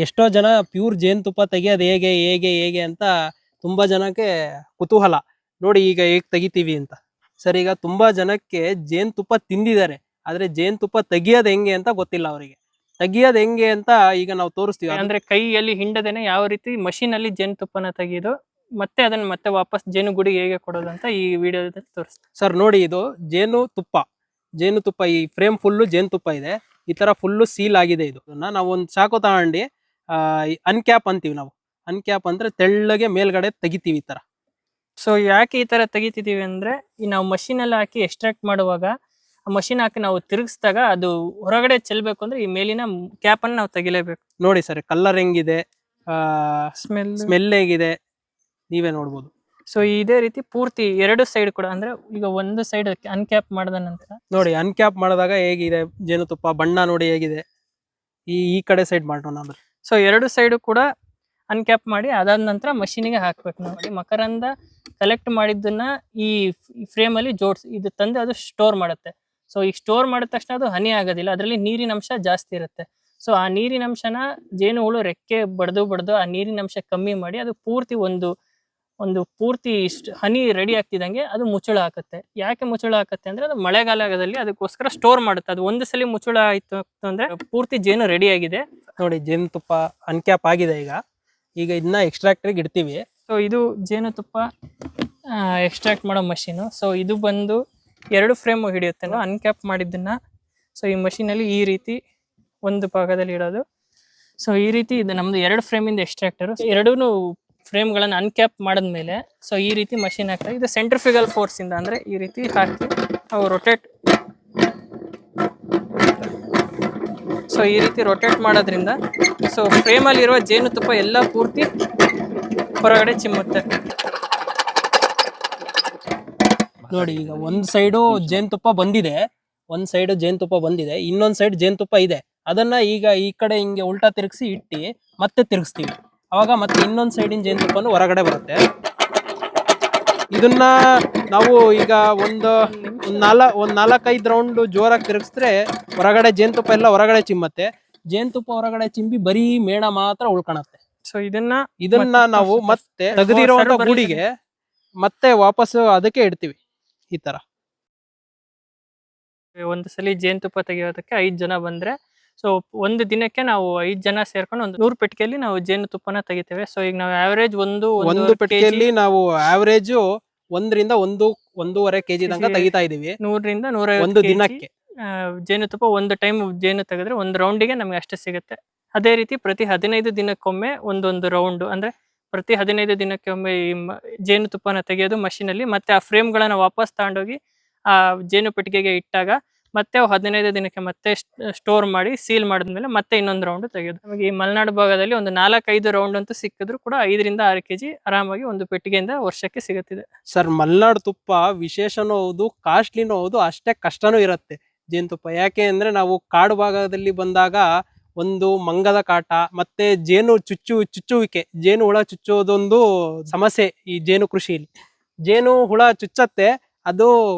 ಎಷ್ಟೋ ಜನ ಪ್ಯೂರ್ ಜೇನುತುಪ್ಪ ತೆಗಿಯೋದು ಹೇಗೆ ಹೇಗೆ ಹೇಗೆ ಅಂತ ತುಂಬಾ ಜನಕ್ಕೆ ಕುತೂಹಲ. ನೋಡಿ ಈಗ ಹೇಗ್ ತೆಗಿತೀವಿ ಅಂತ. ಸರ್, ಈಗ ತುಂಬಾ ಜನಕ್ಕೆ ಜೇನುತುಪ್ಪ ತಿಂದಿದ್ದಾರೆ, ಆದ್ರೆ ಜೇನುತುಪ್ಪ ತೆಗಿಯೋದು ಹೆಂಗೆ ಅಂತ ಗೊತ್ತಿಲ್ಲ ಅವರಿಗೆ. ತೆಗಿಯೋದು ಹೆಂಗೆ ಅಂತ ಈಗ ನಾವು ತೋರಿಸ್ತೀವಿ. ಅಂದ್ರೆ ಕೈಯಲ್ಲಿ ಹಿಂಡದೇನೆ ಯಾವ ರೀತಿ ಮಷೀನ್ ಅಲ್ಲಿ ಜೇನುತುಪ್ಪನ ತೆಗೆದು ಮತ್ತೆ ಅದನ್ನ ಮತ್ತೆ ವಾಪಸ್ ಜೇನುಗೂಡಿಗೆ ಹೇಗೆ ಕೊಡೋದು ಅಂತ ಈ ವಿಡಿಯೋದಲ್ಲಿ ತೋರಿಸ್ತೀವಿ. ಸರ್ ನೋಡಿ, ಇದು ಜೇನುತುಪ್ಪ ಈ ಫ್ರೇಮ್ ಫುಲ್ಲು ಜೇನುತುಪ್ಪ ಇದೆ. ಈ ತರ ಫುಲ್ಲು ಸೀಲ್ ಆಗಿದೆ. ಇದು ನಾವು ಒಂದು ಚಾಕು ತಗೊಂಡು ಅನ್ಕ್ಯಾಪ್ ಅಂತೀವಿ ನಾವು. ಅನ್ಕ್ಯಾಪ್ ಅಂದ್ರೆ ತೆಳ್ಳಗೆ ಮೇಲ್ಗಡೆ ತೆಗಿತೀವಿ ಈ ತರ. ಸೊ ಯಾಕೆ ಈ ತರ ತೆಗಿತಿದೀವಿ ಅಂದ್ರೆ, ಈ ನಾವು ಮಷೀನ್ ಅಲ್ಲಿ ಹಾಕಿ ಎಕ್ಸ್ಟ್ರಾಕ್ಟ್ ಮಾಡುವಾಗ ಆ ಮಷೀನ್ ಹಾಕಿ ನಾವು ತಿರುಗಿಸಿದಾಗ ಅದು ಹೊರಗಡೆ ಚೆಲ್ಬೇಕು ಅಂದ್ರೆ ಈ ಮೇಲಿನ ಕ್ಯಾಪ್ ಅನ್ನು ನಾವು ತೆಗಿಲೇಬೇಕು. ನೋಡಿ ಸರ್, ಕಲರ್ ಹೆಂಗಿದೆ, ಸ್ಮೆಲ್ ಹೇಗಿದೆ ನೀವೇ ನೋಡ್ಬೋದು. ಸೊ ಇದೇ ರೀತಿ ಪೂರ್ತಿ ಎರಡು ಸೈಡ್ ಕೂಡ, ಅಂದ್ರೆ ಈಗ ಒಂದು ಸೈಡ್ ಅನ್ಕ್ಯಾಪ್ ಮಾಡಿದ ನಂತರ ನೋಡಿ, ಅನ್ಕ್ಯಾಪ್ ಮಾಡಿದಾಗ ಹೇಗಿದೆ ಜೇನುತುಪ್ಪ ಬಣ್ಣ ನೋಡಿ ಹೇಗಿದೆ. ಈ ಕಡೆ ಸೈಡ್ ಮಾಡೋಣ ಅಂದ್ರೆ. ಸೊ ಎರಡು ಸೈಡ್ ಕೂಡ ಅನ್ಕ್ಯಾಪ್ ಮಾಡಿ ಅದಾದ ನಂತರ ಮಷೀನಿಗೆ ಹಾಕ್ಬೇಕು. ನೋಡಿ, ಮಕರಂದ ಕಲೆಕ್ಟ್ ಮಾಡಿದ್ದನ್ನ ಈ ಫ್ರೇಮ್ ಅಲ್ಲಿ ಜೋಡಿಸಿ ಇದು ತಂದು ಅದು ಸ್ಟೋರ್ ಮಾಡುತ್ತೆ. ಸೊ ಈಗ ಸ್ಟೋರ್ ಮಾಡಿದ ತಕ್ಷಣ ಅದು ಹನಿ ಆಗೋದಿಲ್ಲ, ಅದರಲ್ಲಿ ನೀರಿನ ಅಂಶ ಜಾಸ್ತಿ ಇರುತ್ತೆ. ಸೊ ಆ ನೀರಿನ ಅಂಶನ ಜೇನು ಹುಳು ರೆಕ್ಕೆ ಬಡ್ದು ಆ ನೀರಿನ ಅಂಶ ಕಮ್ಮಿ ಮಾಡಿ ಅದು ಪೂರ್ತಿ ಒಂದು ಪೂರ್ತಿ ಹನಿ ರೆಡಿ ಆಗ್ತಿದಂಗೆ ಅದು ಮುಚ್ಚಳ ಹಾಕುತ್ತೆ. ಯಾಕೆ ಮುಚ್ಚಳ ಹಾಕುತ್ತೆ ಅಂದ್ರೆ, ಅದು ಮಳೆಗಾಲದಲ್ಲಿ ಅದಕ್ಕೋಸ್ಕರ ಸ್ಟೋರ್ ಮಾಡುತ್ತೆ. ಅದು ಒಂದು ಸಲ ಮುಚ್ಚಳ ಆಯ್ತು ಅಂದ್ರೆ ಪೂರ್ತಿ ಜೇನು ರೆಡಿ ಆಗಿದೆ. ನೋಡಿ, ಜೇನುತುಪ್ಪ ಅನ್ಕ್ಯಾಪ್ ಆಗಿದೆ. ಈಗ ಇದನ್ನ ಎಕ್ಸ್ಟ್ರಾಕ್ಟರ್ಗೆ ಇಡ್ತೀವಿ. ಸೊ ಇದು ಜೇನುತುಪ್ಪ ಎಕ್ಸ್ಟ್ರಾಕ್ಟ್ ಮಾಡೋ ಮಷೀನು. ಸೊ ಇದು ಬಂದು 2 ಫ್ರೇಮ್ ಹಿಡಿಯುತ್ತೆ. ನಾವು ಅನ್ಕ್ಯಾಪ್ ಮಾಡಿದ್ದನ್ನ ಸೊ ಈ ಮಷೀನಲ್ಲಿ ಈ ರೀತಿ ಒಂದು ಭಾಗದಲ್ಲಿ ಇಡೋದು. ಸೊ ಈ ರೀತಿ ಇದು ನಮ್ದು 2 ಫ್ರೇಮಿಂದ ಎಕ್ಸ್ಟ್ರಾಕ್ಟರ್. ಎರಡೂ ಫ್ರೇಮ್ಗಳನ್ನು ಅನ್ಕ್ಯಾಪ್ ಮಾಡಿದ್ಮೇಲೆ ಸೊ ಈ ರೀತಿ ಮಷೀನ್ ಹಾಕ್ತಾರೆ. ಇದು ಸೆಂಟ್ರಿಫಿಗಲ್ ಫೋರ್ಸ್ ಇಂದ, ಅಂದ್ರೆ ಈ ರೀತಿ ಹಾಕಿ ನಾವು ರೊಟೇಟ್. ಸೊ ಈ ರೀತಿ ರೊಟೇಟ್ ಮಾಡೋದ್ರಿಂದ ಸೊ ಫ್ರೇಮಲ್ಲಿ ಇರುವ ಜೇನುತುಪ್ಪ ಎಲ್ಲ ಪೂರ್ತಿ ಹೊರಗಡೆ ಚಿಮ್ಮುತ್ತೆ. ನೋಡಿ, ಈಗ ಒಂದ್ ಸೈಡು ಜೇನುತುಪ್ಪ ಬಂದಿದೆ, ಇನ್ನೊಂದ್ ಸೈಡ್ ಜೇನುತುಪ್ಪ ಇದೆ. ಅದನ್ನ ಈಗ ಈ ಕಡೆ ಹಿಂಗೆ ಉಲ್ಟಾ ತಿರುಗಿಸಿ ಇಟ್ಟು ಮತ್ತೆ ತಿರುಗಿಸ್ತೀವಿ. ಅವಾಗ ಮತ್ತೆ ಇನ್ನೊಂದ್ ಸೈಡಿನ ಜೇನುತುಪ್ಪನು ಹೊರಗಡೆ ಬರುತ್ತೆ. ಇದನ್ನ ನಾವು ಈಗ ಒಂದು 4-5 ರೌಂಡ್ ಜೋರಾಗಿ ತಿರುಗಿಸಿದ್ರೆ ಹೊರಗಡೆ ಜೇನುತುಪ್ಪ ಎಲ್ಲ ಹೊರಗಡೆ ಚಿಮ್ಮತ್ತೆ. ಜೇನುತುಪ್ಪ ಹೊರಗಡೆ ಚಿಂಬಿ ಬರೀ ಮೇಣ ಮಾತ್ರ ಉಳ್ಕೊಳತ್ತೆ. ಸೊ ಇದನ್ನ ನಾವು ಮತ್ತೆ ತೆಗೆದಿರುವಂತ ಗೂಡಿಗೆ ಮತ್ತೆ ವಾಪಸ್ ಅದಕ್ಕೆ ಇಡ್ತೀವಿ. ಈ ತರ ಒಂದು ಸಲ ಜೇನುತುಪ್ಪ ತೆಗೆಯೋದಕ್ಕೆ 5 ಜನ ಬಂದ್ರೆ ಸೊ ಒಂದು ದಿನಕ್ಕೆ ನಾವು 5 ಜನ ಸೇರ್ಕೊಂಡು ಒಂದು 100 ಪೆಟ್ಟಿಗೆಯಲ್ಲಿ ನಾವು ಜೇನುತುಪ್ಪನ ತೆಗಿತೇವೆ. ಸೊ ಈಗ ನಾವು ಆವರೇಜ್ ಒಂದು ಪೆಟ್ಟಿಗೆಯಲ್ಲಿ ನಾವು ಆವರೇಜ್ 1 ರಿಂದ 1.5 kg ತನಕ ತೆಗಿತಾ ಇದೀವಿ. 100 ರಿಂದ 150 ದಿನಕ್ಕೆ ಜೇನುತುಪ್ಪ ಒಂದು ಟೈಮ್ ಜೇನು ತೆಗೆದ್ರೆ ಒಂದು ರೌಂಡಿಗೆ ನಮ್ಗೆ ಅಷ್ಟೇ ಸಿಗುತ್ತೆ. ಅದೇ ರೀತಿ ಪ್ರತಿ 15 ದಿನಕ್ಕೊಮ್ಮೆ ಒಂದೊಂದು ರೌಂಡ್, ಅಂದ್ರೆ ಪ್ರತಿ 15 ದಿನಕ್ಕೊಮ್ಮೆ ಈ ಜೇನುತುಪ್ಪನ ತೆಗೆಯೋದು ಮಷೀನಲ್ಲಿ. ಮತ್ತೆ ಆ ಫ್ರೇಮ್ಗಳನ್ನ ವಾಪಸ್ ತಗೊಂಡೋಗಿ ಆ ಜೇನು ಪೆಟ್ಟಿಗೆಗೆ ಇಟ್ಟಾಗ ಮತ್ತೆ 15 ದಿನಕ್ಕೆ ಮತ್ತೆ ಸ್ಟೋರ್ ಮಾಡಿ ಸೀಲ್ ಮಾಡಿದ್ಮೇಲೆ ಮತ್ತೆ ಇನ್ನೊಂದು ರೌಂಡ್ ತೆಗೆಯೋದು. ನಮಗೆ ಈ ಮಲೆನಾಡು ಭಾಗದಲ್ಲಿ ಒಂದು 4-5 ರೌಂಡ್ ಅಂತೂ ಸಿಕ್ಕಿದ್ರು ಕೂಡ 5 ರಿಂದ 6 kg ಆರಾಮಾಗಿ ಒಂದು ಪೆಟ್ಟಿಗೆಯಿಂದ ವರ್ಷಕ್ಕೆ ಸಿಗುತ್ತಿದೆ. ಸರ್, ಮಲೆನಾಡು ತುಪ್ಪ ವಿಶೇಷನೂ ಹೌದು, ಕಾಸ್ಟ್ಲಿನೂ ಹೌದು, ಅಷ್ಟೇ ಕಷ್ಟನೂ ಇರುತ್ತೆ ಜೇನುತುಪ್ಪ. ಯಾಕೆ ಅಂದ್ರೆ ನಾವು ಕಾಡು ಭಾಗದಲ್ಲಿ ಬಂದಾಗ ಒಂದು ಮಂಗದ ಕಾಟ ಮತ್ತೆ ಜೇನು ಚುಚ್ಚುವಿಕೆ, ಜೇನು ಹುಳ ಚುಚ್ಚೋದೊಂದು ಸಮಸ್ಯೆ ಈ ಜೇನು ಕೃಷಿಯಲ್ಲಿ. ಜೇನು ಹುಳ ಚುಚ್ಚತ್ತೆ, ಅದು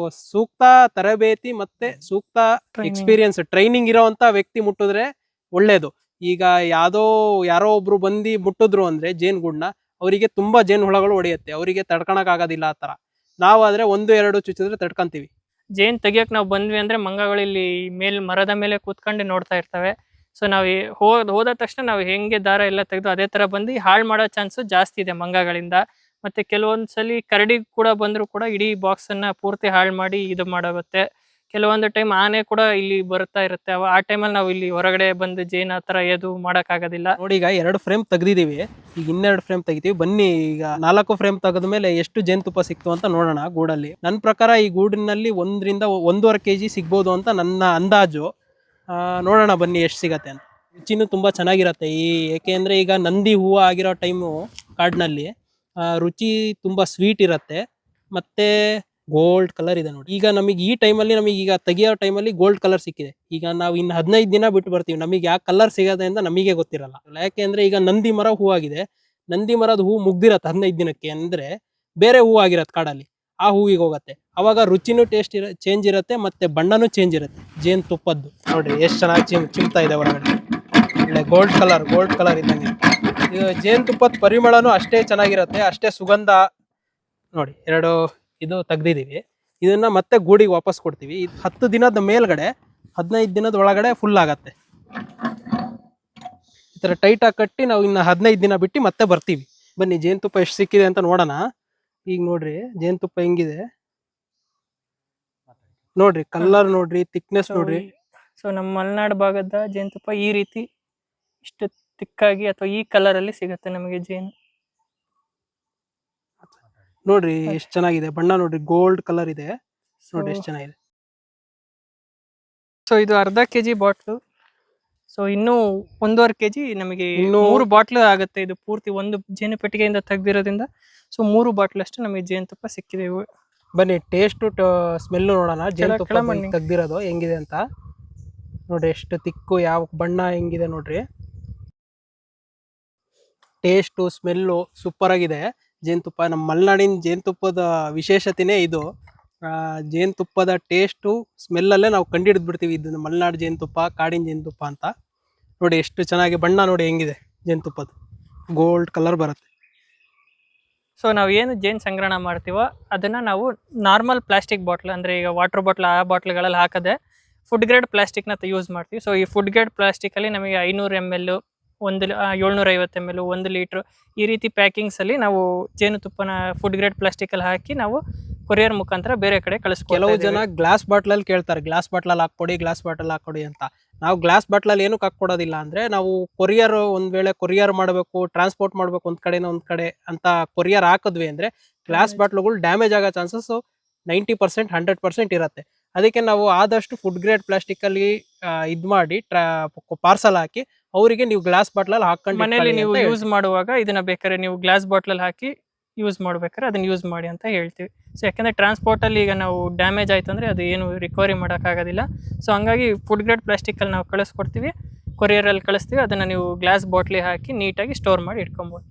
ಸೂಕ್ತ ತರಬೇತಿ ಮತ್ತೆ ಸೂಕ್ತ ಎಕ್ಸ್ಪೀರಿಯನ್ಸ್ ಟ್ರೈನಿಂಗ್ ಇರೋಂತ ವ್ಯಕ್ತಿ ಮುಟ್ಟಿದ್ರೆ ಒಳ್ಳೇದು. ಈಗ ಯಾರೋ ಒಬ್ರು ಬಂದು ಮುಟ್ಟಿದ್ರು ಅಂದ್ರೆ ಜೇನುಗೂಡ್ನ, ಅವರಿಗೆ ತುಂಬಾ ಜೇನು ಹುಳಗಳು ಹೊಡೆಯುತ್ತೆ, ಅವರಿಗೆ ತಡ್ಕೊಳಕ್ ಆಗೋದಿಲ್ಲ. ಆ ತರ ನಾವಾದ್ರೆ 1-2 ಚುಚ್ಚಿದ್ರೆ ತಡ್ಕೊಂತೀವಿ. ಜೇನ್ ತೆಗಿಯಕ್ ನಾವು ಬಂದ್ವಿ ಅಂದ್ರೆ ಮಂಗಗಳು ಇಲ್ಲಿ ಮರದ ಮೇಲೆ ಕೂತ್ಕೊಂಡು ನೋಡ್ತಾ ಇರ್ತವೆ. ಸೊ ನಾವು ಹೋದ ತಕ್ಷಣ ನಾವು ಹೆಂಗೆ ದಾರ ಎಲ್ಲ ತೆಗೆದು ಅದೇ ತರ ಬಂದು ಹಾಳು ಮಾಡೋ ಚಾನ್ಸು ಜಾಸ್ತಿ ಇದೆ ಮಂಗಗಳಿಂದ. ಮತ್ತೆ ಕೆಲವೊಂದ್ಸಲಿ ಕರಡಿ ಕೂಡ ಬಂದ್ರು ಕೂಡ ಇಡೀ ಬಾಕ್ಸ್ ಅನ್ನ ಪೂರ್ತಿ ಹಾಳು ಮಾಡಿ ಇದು ಮಾಡೋಗುತ್ತೆ. ಕೆಲವೊಂದು ಟೈಮ್ ಆನೆ ಕೂಡ ಇಲ್ಲಿ ಬರ್ತಾ ಇರುತ್ತೆ. ಆ ಟೈಮಲ್ಲಿ ನಾವು ಇಲ್ಲಿ ಹೊರಗಡೆ ಬಂದು ಜೇನ್ ಆ ತರ ಎದು ಮಾಡಕ್ ಆಗೋದಿಲ್ಲ. ನೋಡಿ, ಈಗ 2 ಫ್ರೇಮ್ ತೆಗ್ದಿದೀವಿ, ಈಗ 2 ಫ್ರೇಮ್ ತೆಗಿತೀವಿ. ಬನ್ನಿ ಈಗ 4 ಫ್ರೇಮ್ ತೆಗೆದ್ಮೇಲೆ ಎಷ್ಟು ಜೇನುತುಪ್ಪ ಸಿಕ್ತು ಅಂತ ನೋಡೋಣ ಗೂಡಲ್ಲಿ. ನನ್ನ ಪ್ರಕಾರ ಈ ಗೂಡಿನಲ್ಲಿ 1 ರಿಂದ 1.5 kg ಸಿಗ್ಬೋದು ಅಂತ ನನ್ನ ಅಂದಾಜು. ನೋಡೋಣ ಬನ್ನಿ ಎಷ್ಟು ಸಿಗತ್ತೆ ಅಂತ. ರುಚಿನೂ ತುಂಬಾ ಚೆನ್ನಾಗಿರತ್ತೆ. ಏಕೆಂದ್ರೆ ಈಗ ನಂದಿ ಹೂವು ಆಗಿರೋ ಟೈಮು ಕಾಡಿನಲ್ಲಿ ರುಚಿ ತುಂಬಾ ಸ್ವೀಟ್ ಇರತ್ತೆ. ಮತ್ತೆ ಗೋಲ್ಡ್ ಕಲರ್ ಇದೆ ನೋಡಿ. ಈಗ ನಮಗೆ ಈ ಟೈಮಲ್ಲಿ ಈಗ ತೆಗಿಯೋ ಟೈಮಲ್ಲಿ ಗೋಲ್ಡ್ ಕಲರ್ ಸಿಕ್ಕಿದೆ. ಈಗ ನಾವು ಇನ್ನು 15 ದಿನ ಬಿಟ್ಟು ಬರ್ತೀವಿ, ನಮಗೆ ಯಾವ ಕಲರ್ ಸಿಗತ್ತೆ ಅಂತ ನಮಗೆ ಗೊತ್ತಿರಲ್ಲ. ಯಾಕೆಂದ್ರೆ ಈಗ ನಂದಿ ಮರ ಹೂವಾಗಿದೆ, ನಂದಿ ಮರದ ಹೂ ಮುಗ್ದಿರತ್ತೆ 15 ದಿನಕ್ಕೆ, ಅಂದ್ರೆ ಬೇರೆ ಹೂ ಆಗಿರತ್ತೆ ಕಾಡಲ್ಲಿ, ಆ ಹೂವಿಗೆ ಹೋಗತ್ತೆ. ಅವಾಗ ರುಚಿನೂ ಟೇಸ್ಟ್ ಚೇಂಜ್ ಇರುತ್ತೆ, ಮತ್ತೆ ಬಣ್ಣನೂ ಚೇಂಜ್ ಇರುತ್ತೆ ಜೇನು ತುಪ್ಪದ್ದು. ನೋಡ್ರಿ ಎಷ್ಟು ಚೆನ್ನಾಗಿ ಚಿಮ್ತಾ ಇದೆ ಹೊರಗಡೆ. ಒಳ್ಳೆ ಒಳ್ಳೆ ಗೋಲ್ಡ್ ಕಲರ್ ಇದ್ದಂಗೆ. ಇದು ಜೇನುತುಪ್ಪದ ಪರಿಮಳನೂ ಅಷ್ಟೇ ಚೆನ್ನಾಗಿರುತ್ತೆ, ಅಷ್ಟೇ ಸುಗಂಧ. ನೋಡಿ 2 ಇದು ತೆಗ್ದಿದೀವಿ. ಇದನ್ನ ಮತ್ತೆ ಗೂಡಿಗೆ ವಾಪಸ್ ಕೊಡ್ತೀವಿ. 10 ದಿನದ ಮೇಲ್ಗಡೆ 15 ದಿನದ ಒಳಗಡೆ ಫುಲ್ ಆಗತ್ತೆ. ಈ ತರ ಟೈಟ್ ಆಗಿ ಕಟ್ಟಿ ನಾವು ಇನ್ನ 15 ದಿನ ಬಿಟ್ಟು ಮತ್ತೆ ಬರ್ತೀವಿ. ಬನ್ನಿ ಜೇನುತುಪ್ಪ ಎಷ್ಟು ಸಿಕ್ಕಿದೆ ಅಂತ ನೋಡೋಣ. ಈಗ ನೋಡ್ರಿ ಜೇನುತುಪ್ಪ ಹೆಂಗಿದೆ ನೋಡ್ರಿ, ಕಲರ್ ನೋಡ್ರಿ, ಥಿಕ್ನೆಸ್ ನೋಡ್ರಿ. ಸೊ ನಮ್ಮ ಮಲೆನಾಡು ಭಾಗದ ಜೇನುತುಪ್ಪ ಈ ರೀತಿ ಇಷ್ಟು ತಿಕ್ಕಾಗಿ ಅಥವಾ ಈ ಕಲರ್ ಅಲ್ಲಿ ಸಿಗುತ್ತೆ ನಮಗೆ ಜೇನು. ನೋಡ್ರಿ ಎಷ್ಟು ಚೆನ್ನಾಗಿದೆ ಬಣ್ಣ, ನೋಡ್ರಿ ಗೋಲ್ಡ್ ಕಲರ್ ಇದೆ ನೋಡಿ, ಎಷ್ಟು ಚೆನ್ನಾಗಿದೆ. ಸೊ ಇದು ಅರ್ಧ ಕೆಜಿ ಬಾಟ್ಲು. ಸೊ ಇನ್ನು 1.5 ಕೆಜಿ ನಮಗೆ 3 ಬಾಟ್ಲು ಆಗುತ್ತೆ. ಇದು ಪೂರ್ತಿ ಒಂದು ಜೇನು ಪೆಟ್ಟಿಗೆಯಿಂದ ತೆಗ್ದಿರೋದ್ರಿಂದ ಸೊ 3 ಬಾಟ್ಲು ಅಷ್ಟು ನಮಗೆ ಜೇನುತುಪ್ಪ ಸಿಕ್ಕಿದೆ. ಬನ್ನಿ ಟೇಸ್ಟ್ ಸ್ಮೆಲ್ ನೋಡೋಣ ಜೇನುತುಪ್ಪ ತೆಗ್ದಿರೋದು ಹೆಂಗಿದೆ ಅಂತ. ನೋಡ್ರಿ ಎಷ್ಟು ತಿಕ್ಕು, ಯಾವ ಬಣ್ಣ ಹೆಂಗಿದೆ ನೋಡ್ರಿ. ಟೇಸ್ಟು ಸ್ಮೆಲ್ಲು ಸೂಪರ್ ಆಗಿದೆ ಜೇನುತುಪ್ಪ. ನಮ್ಮ ಮಲೆನಾಡಿನ ಜೇನುತುಪ್ಪದ ವಿಶೇಷತೆನೇ ಇದು. ಜೇನುತುಪ್ಪದ ಟೇಸ್ಟು ಸ್ಮೆಲ್ಲಲ್ಲೇ ನಾವು ಕಂಡುಹಿಡಿದು ಬಿಡ್ತೀವಿ ಇದನ್ನ ಮಲೆನಾಡು ಜೇನುತುಪ್ಪ, ಕಾಡಿನ ಜೇನುತುಪ್ಪ ಅಂತ. ನೋಡಿ ಎಷ್ಟು ಚೆನ್ನಾಗಿ ಬಣ್ಣ ನೋಡಿ ಹೆಂಗಿದೆ ಜೇನುತುಪ್ಪದ, ಗೋಲ್ಡ್ ಕಲರ್ ಬರುತ್ತೆ. ಸೊ ನಾವು ಏನು ಜೇನು ಸಂಗ್ರಹಣ ಮಾಡ್ತೀವೋ ಅದನ್ನ ನಾವು ನಾರ್ಮಲ್ ಪ್ಲಾಸ್ಟಿಕ್ ಬಾಟ್ಲ್, ಅಂದರೆ ಈಗ ವಾಟರ್ ಬಾಟ್ಲ್ ಆ ಬಾಟ್ಲ್ಗಳಲ್ಲಿ ಹಾಕದೆ ಫುಡ್ ಗ್ರೇಡ್ ಪ್ಲಾಸ್ಟಿಕ್ನ ಯೂಸ್ ಮಾಡ್ತೀವಿ. ಸೊ ಈ ಫುಡ್ ಗ್ರೇಡ್ ಪ್ಲಾಸ್ಟಿಕಲ್ಲಿ ನಮಗೆ 500 ml, 750 ml, 1 ಲೀಟ್ರ್ ಈ ರೀತಿ ಪ್ಯಾಕಿಂಗ್ಸಲ್ಲಿ ನಾವು ಜೇನುತುಪ್ಪನ ಫುಡ್ ಗ್ರೇಡ್ ಪ್ಲಾಸ್ಟಿಕಲ್ಲಿ ಹಾಕಿ ನಾವು ಕೊರಿಯರ್ ಮುಖಾಂತರ ಬೇರೆ ಕಡೆ ಕಳಿಸ್ಕೊಡ್ತೀವಿ. ಕೆಲವು ಜನ ಗ್ಲಾಸ್ ಬಾಟ್ಲಲ್ಲಿ ಕೇಳ್ತಾರೆ, ಗ್ಲಾಸ್ ಬಾಟ್ಲಲ್ಲಿ ಹಾಕ್ಕೊಡಿ, ಗ್ಲಾಸ್ ಬಾಟಲ್ ಹಾಕ್ಕೊಡಿ ಅಂತ. ನಾವು ಗ್ಲಾಸ್ ಬಾಟ್ಲಲ್ಲಿ ಏನಕ್ಕೆ ಹಾಕ್ಕೊಡೋದಿಲ್ಲ ಅಂದರೆ, ನಾವು ಕೊರಿಯರ್ ಒಂದು ವೇಳೆ ಕೊರಿಯರ್ ಮಾಡಬೇಕು, ಟ್ರಾನ್ಸ್ಪೋರ್ಟ್ ಮಾಡಬೇಕು ಒಂದು ಕಡೆನ ಒಂದು ಕಡೆ ಅಂತ ಕೊರಿಯರ್ ಹಾಕಿದ್ವಿ ಅಂದರೆ ಗ್ಲಾಸ್ ಬಾಟ್ಲುಗಳು ಡ್ಯಾಮೇಜ್ ಆಗೋ ಚಾನ್ಸಸ್ 90% 100% ಇರುತ್ತೆ. ಅದಕ್ಕೆ ನಾವು ಆದಷ್ಟು ಫುಡ್ ಗ್ರೇಡ್ ಪ್ಲಾಸ್ಟಿಕಲ್ಲಿ ಇದು ಮಾಡಿ ಪಾರ್ಸಲ್ ಹಾಕಿ ಅವರಿಗೆ ನೀವು ಗ್ಲಾಸ್ ಬಾಟ್ಲಲ್ಲಿ ಹಾಕೊಂಡು ಮನೆಯಲ್ಲಿ ನೀವು ಯೂಸ್ ಮಾಡುವಾಗ ಇದನ್ನ ಬೇಕಾದ್ರೆ ನೀವು ಗ್ಲಾಸ್ ಬಾಟ್ಲಲ್ಲಿ ಹಾಕಿ ಯೂಸ್ ಮಾಡ್ಬೇಕಾದ್ರೆ ಅದನ್ನ ಯೂಸ್ ಮಾಡಿ ಅಂತ ಹೇಳ್ತೀವಿ. ಸೊ ಯಾಕಂದರೆ ಟ್ರಾನ್ಸ್ಪೋರ್ಟಲ್ಲಿ ಈಗ ನಾವು ಡ್ಯಾಮೇಜ್ ಆಯಿತು ಅಂದರೆ ಅದು ಏನು ರಿಕವರಿ ಮಾಡೋಕ್ಕಾಗೋದಿಲ್ಲ. ಸೊ ಹಂಗಾಗಿ ಫುಡ್ ಗ್ರೇಡ್ ಪ್ಲಾಸ್ಟಿಕಲ್ಲಿ ನಾವು ಕಳಿಸ್ಕೊಡ್ತೀವಿ, ಕೊರಿಯರಲ್ಲಿ ಕಳಿಸ್ತೀವಿ. ಅದನ್ನು ನೀವು ಗ್ಲಾಸ್ ಬಾಟ್ಲಿಗೆ ಹಾಕಿ ನೀಟಾಗಿ ಸ್ಟೋರ್ ಮಾಡಿ ಇಟ್ಕೊಬೋದು.